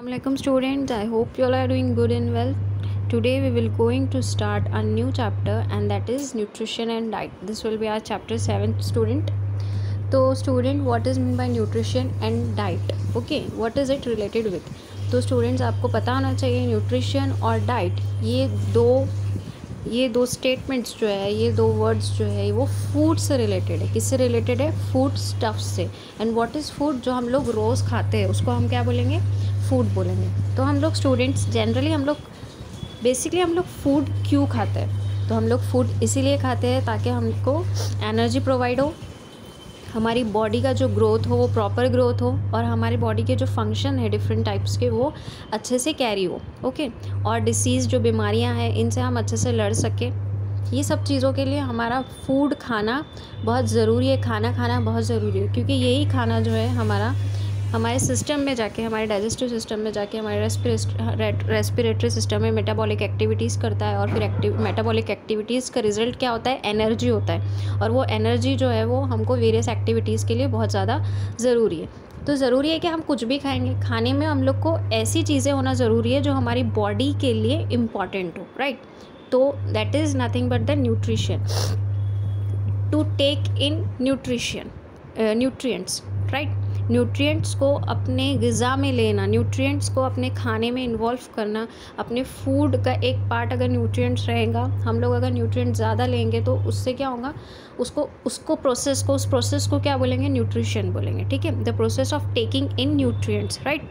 Assalamualaikum students, I hope you all are doing good and well. Today we will going to start a new chapter and that is nutrition and diet. This will be our chapter 7 student. तो student, what is meant by nutrition and diet? Okay, what is it related with? तो students आपको पता होना चाहिए nutrition और diet ये दो statements जो है, ये दो वर्ड्स जो है वो फूड से रिलेटेड है. किससे रिलेटेड है? फूड स्टफ से. And what is food? जो हम लोग रोज़ खाते हैं उसको हम क्या बोलेंगे? फूड बोलेंगे. तो हम लोग स्टूडेंट्स जनरली हम लोग फूड क्यों खाते हैं? तो हम लोग फूड इसीलिए खाते हैं ताकि हमको एनर्जी प्रोवाइड हो, हमारी बॉडी का जो ग्रोथ हो वो प्रॉपर ग्रोथ हो और हमारी बॉडी के जो फंक्शन है डिफरेंट टाइप्स के वो अच्छे से कैरी हो. ओके. और डिसीज़ जो बीमारियां हैं इनसे हम अच्छे से लड़ सकें. ये सब चीज़ों के लिए हमारा फूड खाना बहुत ज़रूरी है. खाना खाना बहुत ज़रूरी है क्योंकि यही खाना जो है हमारे सिस्टम में जाके, हमारे डाइजेस्टिव सिस्टम में जाके हमारे रेस्पिरेटरी सिस्टम में मेटाबॉलिक एक्टिविटीज़ करता है. और फिर मेटाबॉलिक एक्टिविटीज़ का रिज़ल्ट क्या होता है? एनर्जी होता है. और वो एनर्जी जो है वो हमको वेरियस एक्टिविटीज़ के लिए बहुत ज़्यादा ज़रूरी है. तो ज़रूरी है कि हम कुछ भी खाएंगे, खाने में हम लोग को ऐसी चीज़ें होना ज़रूरी है जो हमारी बॉडी के लिए इम्पॉर्टेंट हो. राइट. तो that is nothing but the nutrition. To take in nutrients. Right. Nutrients को अपने ग़िज़ा में लेना, न्यूट्रिएंट्स को अपने खाने में इन्वॉल्व करना. अपने फूड का एक पार्ट अगर न्यूट्रिएंट्स रहेगा, हम लोग अगर न्यूट्रिएंट्स ज़्यादा लेंगे तो उससे क्या होगा? उस प्रोसेस को क्या बोलेंगे? न्यूट्रिशन बोलेंगे. ठीक है. The process of taking in nutrients, right,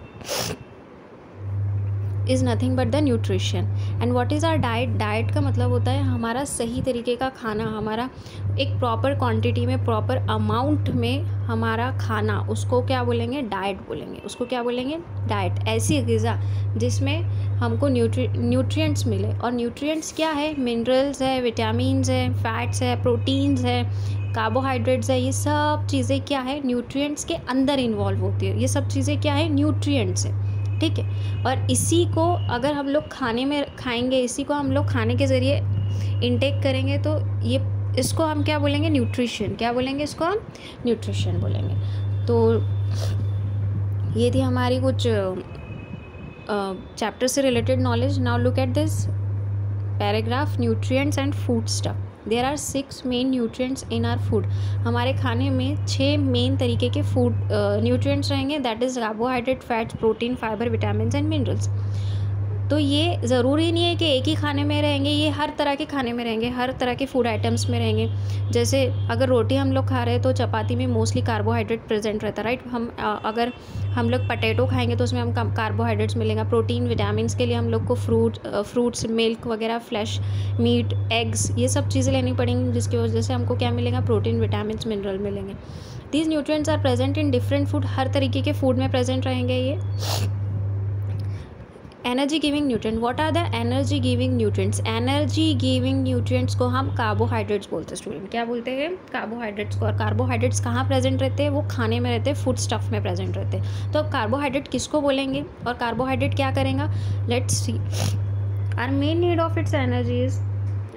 is nothing but the nutrition. And what is our diet? Diet का मतलब होता है हमारा सही तरीके का खाना, हमारा एक प्रॉपर क्वांटिटी में, प्रॉपर अमाउंट में हमारा खाना. उसको क्या बोलेंगे? डाइट बोलेंगे. उसको क्या बोलेंगे? डाइट. ऐसी ग़िज़ा जिसमें हमको न्यूट्रिएंट्स मिले. और न्यूट्रिएंट्स क्या है? मिनरल्स है, विटामिन्स है, फैट्स है, प्रोटीन्स है, कार्बोहाइड्रेट्स है. ये सब चीज़ें क्या है? न्यूट्रिएंट्स के अंदर इन्वॉल्व होती है. ये सब चीज़ें क्या है? न्यूट्रिएंट्स है. ठीक है. और इसी को अगर हम लोग खाने में खाएंगे, इसी को हम लोग खाने के ज़रिए इंटेक करेंगे तो इसको हम क्या बोलेंगे? न्यूट्रिशन. क्या बोलेंगे? इसको हम न्यूट्रिशन बोलेंगे. तो ये थी हमारी कुछ चैप्टर से related knowledge. Now look at this paragraph, nutrients and food stuff. There are 6 main nutrients in our food. हमारे खाने में 6 मेन तरीके के फूड न्यूट्रिएंट्स रहेंगे. That is carbohydrate, fats, protein, fibre, vitamin and minerals. तो ये ज़रूरी नहीं है कि एक ही खाने में रहेंगे, ये हर तरह के खाने में रहेंगे, हर तरह के फूड आइटम्स में रहेंगे. जैसे अगर रोटी हम लोग खा रहे हैं तो चपाती में मोस्टली कार्बोहाइड्रेट प्रेजेंट रहता है. राइट. अगर हम लोग पटेटो खाएंगे तो उसमें हम कार्बोहाइड्रेट्स मिलेगा. प्रोटीन, विटामिन्स के लिए हम लोग को फ्रूट्स, मिल्क वगैरह, फ्लैश मीट, एग्स, ये सब चीज़ें लेनी पड़ेंगी जिसकी वजह से हमको क्या मिलेगा? प्रोटीन, विटामिन्स, मिनरल मिलेंगे. These nutrients are present in different food. हर तरीके के फूड में प्रेजेंट रहेंगे ये. Energy giving nutrient. What are the energy giving nutrients? Energy giving nutrients को हम कार्बोहाइड्रेट्स बोलते हैं स्टूडेंट. क्या बोलते हैं? कार्बोहाइड्रेट्स को. और कार्बोहाइड्रेट्स कहाँ प्रेजेंट रहते हैं? वो खाने में रहते हैं, फूड स्टफ में प्रेजेंट रहते हैं. तो अब कार्बोहाइड्रेट किसको बोलेंगे और कार्बोहाइड्रेट क्या करेगा? Let's see. Our main need of its energy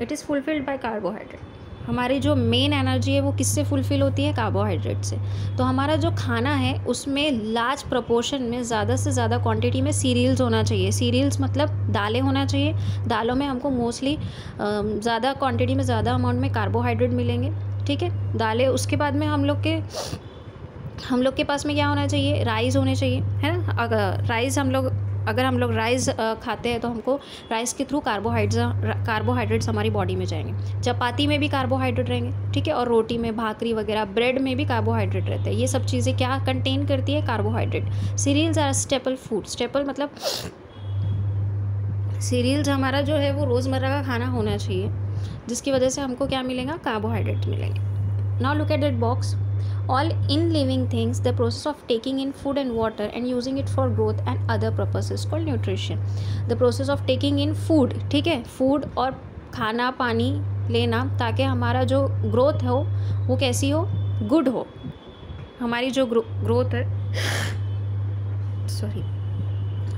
it is fulfilled by carbohydrate. हमारी जो मेन एनर्जी है वो किससे फुलफ़िल होती है? कार्बोहाइड्रेट से. तो हमारा जो खाना है उसमें लार्ज प्रोपोर्शन में, ज़्यादा से ज़्यादा क्वांटिटी में सीरियल्स होना चाहिए. सीरियल्स मतलब दालें होना चाहिए. दालों में हमको मोस्टली ज़्यादा क्वांटिटी में, ज़्यादा अमाउंट में कार्बोहाइड्रेट मिलेंगे. ठीक है. दालें. उसके बाद में हम लोग के पास में क्या होना चाहिए? राइस होने चाहिए, है ना. अगर हम लोग राइस खाते हैं तो हमको राइस के थ्रू कार्बोहाइड्रेट्स हमारी बॉडी में जाएंगे. चपाती में भी कार्बोहाइड्रेट रहेंगे. ठीक है. और रोटी में, भाकरी वगैरह, ब्रेड में भी कार्बोहाइड्रेट रहते हैं. ये सब चीज़ें क्या कंटेन करती है? Carbohydrate. Cereals are staple food. Staple मतलब सीरियल्स हमारा जो है वो रोज़मर्रा का खाना होना चाहिए जिसकी वजह से हमको क्या मिलेगा? कार्बोहाइड्रेट मिलेंगे. Now look at that box. All in living things, the process of taking in food and water and using it for growth and other purposes called nutrition. The process of taking in food, ठीक है, food और खाना पानी लेना ताकि हमारा जो growth हो वो कैसी हो? गुड हो. हमारी जो ग्रोथ है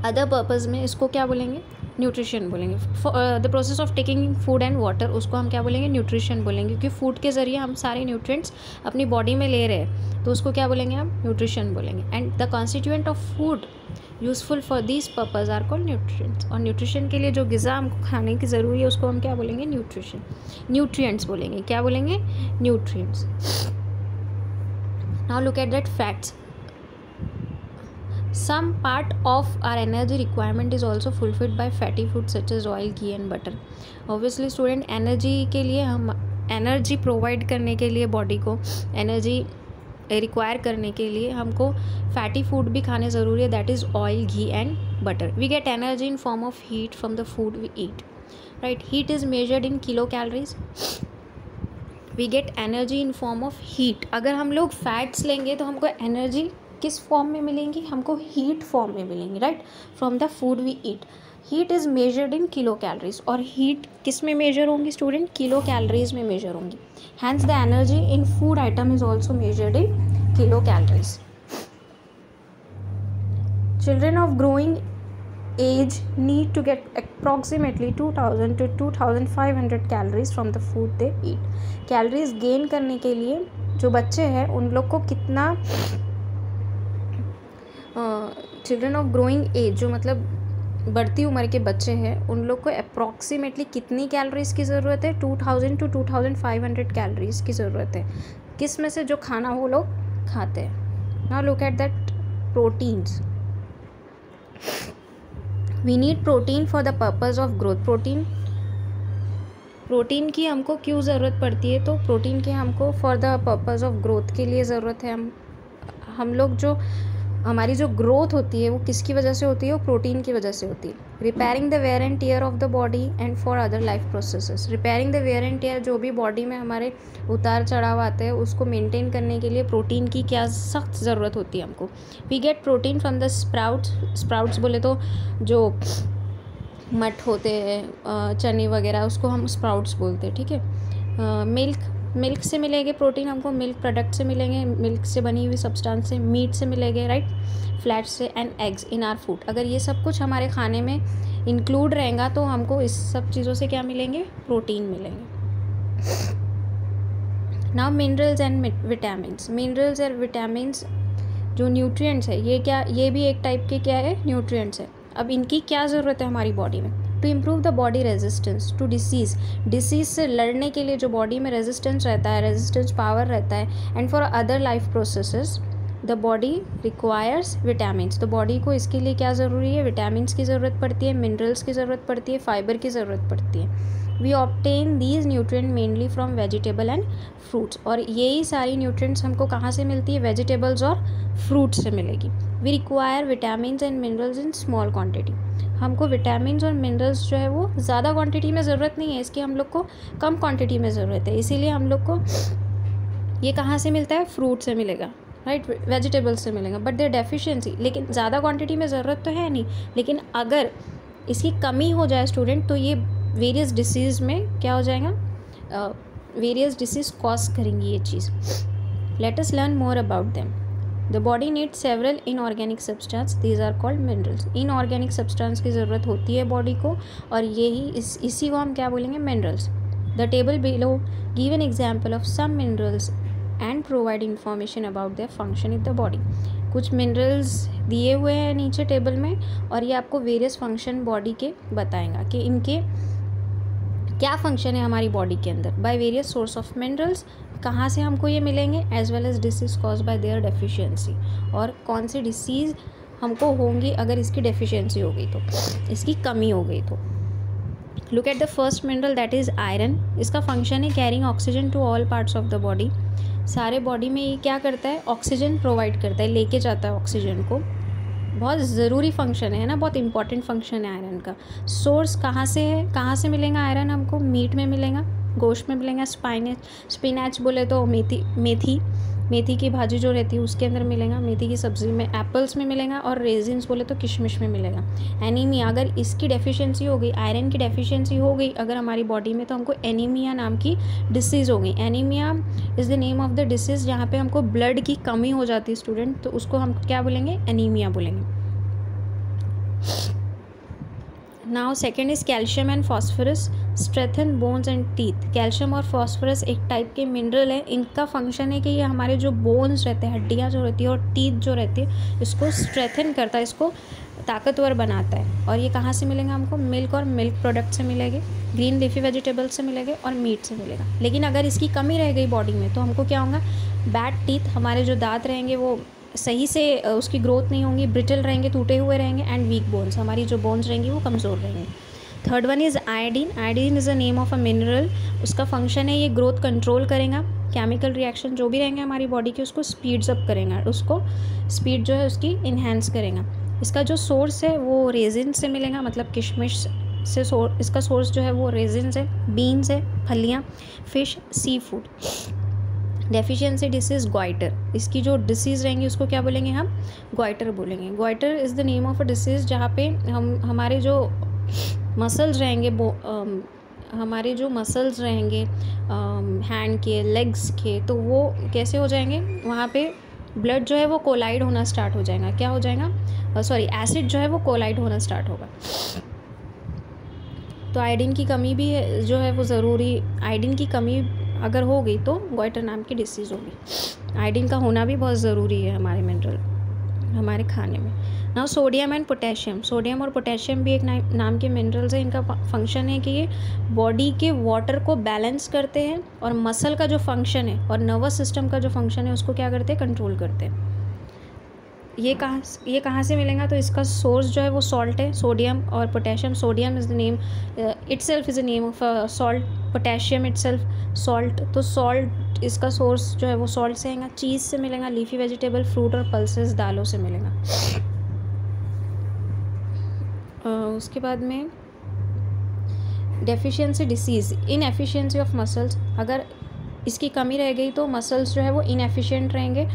अदर पर्पज़ में इसको क्या बोलेंगे? न्यूट्रिशन बोलेंगे. The process of taking food and water, उसको हम क्या बोलेंगे? न्यूट्रिशन बोलेंगे क्योंकि फूड के ज़रिए हम सारे न्यूट्रिएंट्स अपनी बॉडी में ले रहे हैं तो उसको क्या बोलेंगे? हम न्यूट्रिशन बोलेंगे. And the constituent of food useful for this purpose are called nutrients. और न्यूट्रिशन के लिए जो ग़िज़ा हमको खाने की ज़रूरी है उसको हम क्या बोलेंगे? न्यूट्रिएंट्स बोलेंगे। क्या बोलेंगे? Nutrients. Now look at that facts. Some part of our energy requirement is also fulfilled by fatty foods such as oil, ghee and butter. Obviously student, energy के लिए हम एनर्जी प्रोवाइड करने के लिए बॉडी को एनर्जी रिक्वायर करने के लिए हमको फैटी फूड भी खाने ज़रूरी है, that is oil, ghee and butter. We get energy in form of heat from the food we eat, right. Heat is measured in kilo calories. We get energy in form of heat. अगर हम लोग fats लेंगे तो हमको energy किस form में मिलेंगी? हमको हीट फॉर्म में मिलेंगी, right, from the food we eat. Heat is measured in kilo calories. और हीट किस में मेजर होंगी स्टूडेंट? किलो कैलोरीज में मेजर होंगी. Hence the energy in food item is also measured in kilo calories. Children of growing age need to get approximately 2000 to 2500 calories from the food they eat. Calories gain करने के लिए जो बच्चे हैं उन लोग को कितना, चिल्ड्रन ऑफ ग्रोइंग एज जो मतलब बढ़ती उम्र के बच्चे हैं उन लोग को अप्रॉक्सीमेटली कितनी कैलोरीज की ज़रूरत है? 2000 to 2500 कैलोरीज की ज़रूरत है. किस में से? जो खाना वो लोग खाते हैं. Now look at that proteins. We need protein for the purpose of growth. Protein की हमको क्यों ज़रूरत पड़ती है? तो प्रोटीन की हमको for the purpose of growth के लिए ज़रूरत है. हम लोग जो हमारी जो ग्रोथ होती है वो किसकी वजह से होती है? वो प्रोटीन की वजह से होती है. Repairing the wear and tear of the body and for other life processes. Repairing the wear and tear, जो भी बॉडी में हमारे उतार चढ़ाव आते हैं उसको मेंटेन करने के लिए प्रोटीन की क्या सख्त ज़रूरत होती है हमको. We get protein from the sprouts. Sprouts बोले तो जो मट होते हैं, चने वगैरह, उसको हम स्प्राउट्स बोलते हैं, ठीक है. मिल्क से मिलेंगे प्रोटीन हमको, मिल्क प्रोडक्ट से मिलेंगे, मिल्क से बनी हुई सब्सटेंस से, मीट से मिलेंगे, राइट, फ्लैट से, and eggs in our food. अगर ये सब कुछ हमारे खाने में इंक्लूड रहेगा तो हमको इस सब चीज़ों से क्या मिलेंगे? प्रोटीन मिलेंगे. Now minerals and vitamins. Minerals और विटामिन्स जो न्यूट्रिएंट्स है, ये भी एक टाइप के क्या है? न्यूट्रिएंट्स है. अब इनकी क्या ज़रूरत है हमारी बॉडी में? To improve the body resistance to disease से लड़ने के लिए जो बॉडी में रेजिस्टेंस रहता है, रेजिस्टेंस पावर रहता है, and for other life processes the body requires vitamins. तो बॉडी को इसके लिए क्या ज़रूरी है? विटामिन्स की ज़रूरत पड़ती है, मिनरल्स की ज़रूरत पड़ती है, फाइबर की ज़रूरत पड़ती है. We obtain these nutrient mainly from vegetable and fruits. और यही सारी न्यूट्रिएंट्स हमको कहाँ से मिलती है? वेजिटेबल्स और फ्रूट्स से मिलेगी. We require vitamins and minerals in small quantity. हमको विटामिन्स और मिनरल्स जो है वो ज़्यादा क्वांटिटी में ज़रूरत नहीं है, इसकी हम लोग को कम क्वांटिटी में ज़रूरत है. इसीलिए हम लोग को ये कहाँ से मिलता है? फ्रूट से मिलेगा, राइट, वेजिटेबल्स से मिलेगा. बट देयर डेफिशिएंसी, लेकिन ज़्यादा क्वांटिटी में ज़रूरत तो है नहीं, लेकिन अगर इसकी कमी हो जाए स्टूडेंट तो ये वेरियस डिसीज़ में क्या हो जाएगा? वेरियस डिसीज़ कॉज करेंगी ये चीज़. Let us learn more about them. The body needs several inorganic substance, these are called minerals. Inorganic substance की ज़रूरत होती है बॉडी को और इसी को हम क्या बोलेंगे? Minerals. The table below give an example of some minerals and provide information about their function in the body. कुछ मिनरल्स दिए हुए हैं नीचे टेबल में और ये आपको वेरियस फंक्शन बॉडी के बताएगा कि इनके क्या फंक्शन है हमारी बॉडी के अंदर. By various source of minerals, कहाँ से हमको ये मिलेंगे? As well as disease cause by their deficiency. और कौन सी डिसीज़ हमको होंगी अगर इसकी डेफिशिएंसी हो गई तो, इसकी कमी हो गई तो. Look at the first mineral, that is iron. इसका फंक्शन है carrying oxygen to all parts of the body. सारे बॉडी में ये क्या करता है? ऑक्सीजन प्रोवाइड करता है, लेके जाता है ऑक्सीजन को. बहुत ज़रूरी फंक्शन है ना, बहुत इंपॉर्टेंट फंक्शन है आयरन का. सोर्स कहाँ से है? कहाँ से मिलेगा आयरन हमको? मीट में मिलेगा, गोश्त में मिलेगा, स्पिनच बोले तो मेथी की भाजी जो रहती है उसके अंदर मिलेगा, मेथी की सब्ज़ी में, एप्पल्स में मिलेगा, और रेजिन्स बोले तो किशमिश में मिलेगा. एनीमिया, अगर इसकी डेफिशिएंसी हो गई, आयरन की डेफिशिएंसी हो गई अगर हमारी बॉडी में, तो हमको एनीमिया नाम की डिसीज़ हो गई. Anaemia is the name of the disease जहाँ पे हमको ब्लड की कमी हो जाती है स्टूडेंट, तो उसको हम क्या बोलेंगे? एनीमिया बोलेंगे. Now second is calcium and phosphorus strengthen bones and teeth. Calcium और फॉस्फोरस एक टाइप के मिनरल है. इनका फंक्शन है कि ये हमारे जो बोन्स रहते हैं, हड्डियाँ जो रहती है, और टीथ जो रहती है, इसको स्ट्रेंथन करता है, इसको ताकतवर बनाता है। और ये कहाँ से मिलेगा हमको? मिल्क और मिल्क प्रोडक्ट से मिलेंगे, ग्रीन लीफी वेजिटेबल से मिलेंगे और मीट से मिलेगा। लेकिन अगर इसकी कमी रह गई बॉडी में तो हमको क्या होगा? बैड टीथ, हमारे जो दांत रहेंगे वो सही से उसकी ग्रोथ नहीं होंगी, ब्रिटल रहेंगे, टूटे हुए रहेंगे, एंड वीक बोन्स, हमारी जो बोन्स रहेंगी वो कमज़ोर रहेंगी। Third one is iodine. Iodine is a name of a mineral. उसका फंक्शन है ये ग्रोथ कंट्रोल करेगा, केमिकल रिएक्शन जो भी रहेंगे हमारी बॉडी के उसको स्पीड्स अप करेगा, उसको स्पीड जो है उसकी इन्हेंस करेगा। इसका जो सोर्स है वो रेजिन से मिलेगा, मतलब किशमिश से इसका सोर्स जो है वो रेजिन्स है, बीन्स है, फलियाँ, fish, sea food. Deficiency disease goitre, इसकी जो डिसीज़ रहेंगी उसको क्या बोलेंगे हम? गॉइटर बोलेंगे। Goitre is the name of a disease जहाँ पे हमारे जो मसल्स रहेंगे हमारे जो मसल्स रहेंगे हैंड के, लेग्स के, तो वो कैसे हो जाएंगे? वहाँ पे ब्लड जो है वो कोलाइड होना स्टार्ट हो जाएगा। क्या हो जाएगा? सॉरी, एसिड जो है वो कोलाइड होना स्टार्ट होगा। तो आयोडीन की कमी भी जो है वो ज़रूरी, आयोडीन की कमी अगर हो गई तो गॉइटर नाम की डिसीज़ होगी। आयोडीन का होना भी बहुत ज़रूरी है हमारे मिनरल, हमारे खाने में। Now sodium and potassium. Sodium और पोटेशियम भी एक नाम के मिनरल्स हैं। इनका फंक्शन है कि ये बॉडी के वाटर को बैलेंस करते हैं और मसल का जो फंक्शन है और नर्वस सिस्टम का जो फंक्शन है उसको क्या करते हैं? कंट्रोल करते हैं। ये कहाँ से मिलेगा? तो इसका सोर्स जो है वो सॉल्ट है, सोडियम और potassium. Sodium is the name itself is the name of salt, potassium itself salt. तो सॉल्ट, इसका सोर्स जो है वो सॉल्ट से आएगा। चीज़ से मिलेगा, लीफी वेजिटेबल, फ्रूट और पल्सेस, दालों से मिलेगा। उसके बाद में deficiency disease, inefficiency of muscles. अगर इसकी कमी रह गई तो मसल्स जो है वो इनएफिशिएंट रहेंगे,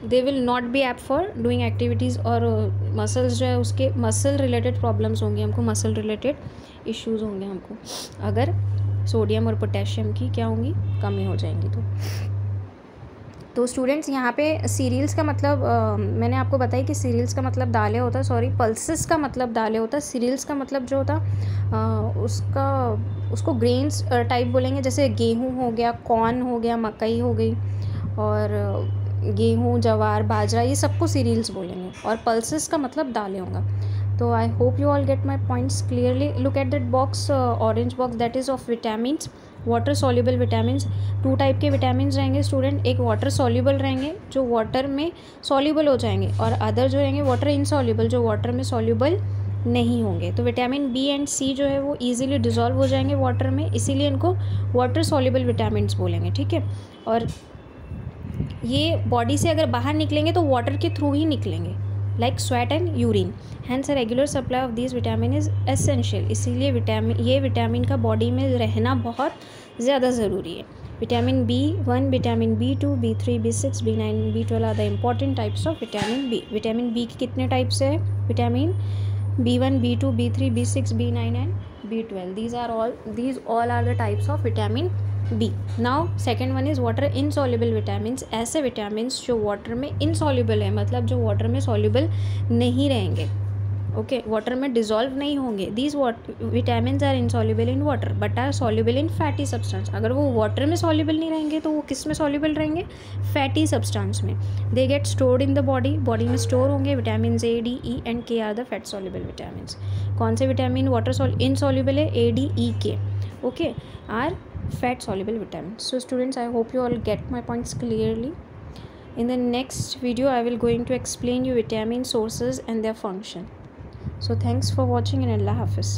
they will not be apt for doing activities, और मसल्स जो है उसके मसल रिलेटेड प्रॉब्लम्स होंगे हमको, मसल रिलेटेड इश्यूज़ होंगे हमको अगर सोडियम और पोटेशियम की क्या होंगी? कमी हो जाएंगी। तो स्टूडेंट्स यहाँ पे सीरियल्स का मतलब मैंने आपको बताया कि सीरियल्स का मतलब दालें होता है, सॉरी पल्सेस का मतलब दालें होता है। सीरियल्स का मतलब जो होता उसको ग्रेन्स टाइप बोलेंगे, जैसे गेहूँ हो गया, कॉर्न हो गया, मकई हो गई, और गेहूँ, जवार, बाजरा, ये सबको सीरियल्स बोलेंगे। और पल्सेस का मतलब दालें होगा। तो I hope you all get my points clearly. Look at that box, orange box, that is of vitamins, water soluble vitamins. 2 type के विटामिन्स रहेंगे स्टूडेंट, एक वाटर सॉल्युबल रहेंगे जो वाटर में सॉल्युबल हो जाएंगे, और अदर जो रहेंगे वाटर इनसॉल्युबल जो वाटर में सॉल्युबल नहीं होंगे। तो विटामिन बी एंड सी जो है वो ईजिली डिजॉल्व हो जाएंगे वाटर में, इसीलिए इनको वाटर सॉल्युबल विटामिन्स बोलेंगे, ठीक है। और ये बॉडी से अगर बाहर निकलेंगे तो वाटर के थ्रू ही निकलेंगे, like sweat and urine. Hence a regular supply of this vitamin is essential. इसीलिए विटामिन का बॉडी में रहना बहुत ज़्यादा ज़रूरी है। Vitamin B1, vitamin B2, B3, B6, B9, B12 are the important types of vitamin B. Vitamin B के कितने टाइप्स है? Vitamin B1, B2, B3, B6, B9 and B12. These all are the types of vitamin B. Now second one is water insoluble vitamins. ऐसे vitamins जो water में insoluble है, मतलब जो water में soluble नहीं रहेंगे, ओके, वाटर में डिज़ोल्व नहीं होंगे। These vitamins are insoluble in water but are soluble in fatty substance. अगर वो वाटर में सॉल्युबल नहीं रहेंगे तो वो किस में सॉल्युबल रहेंगे? फैटी सब्सटेंस में। They get stored in the body में स्टोर होंगे। Vitamin A, D, E and K are the fat soluble vitamins. कौन से विटामिन वाटर इनसॉल्युबल है? A, D, E, K, okay, are fat soluble vitamins. So students, I hope you all get my points clearly. In the next video I will going to explain you vitamin sources and their function. So thanks for watching and Allah Hafiz.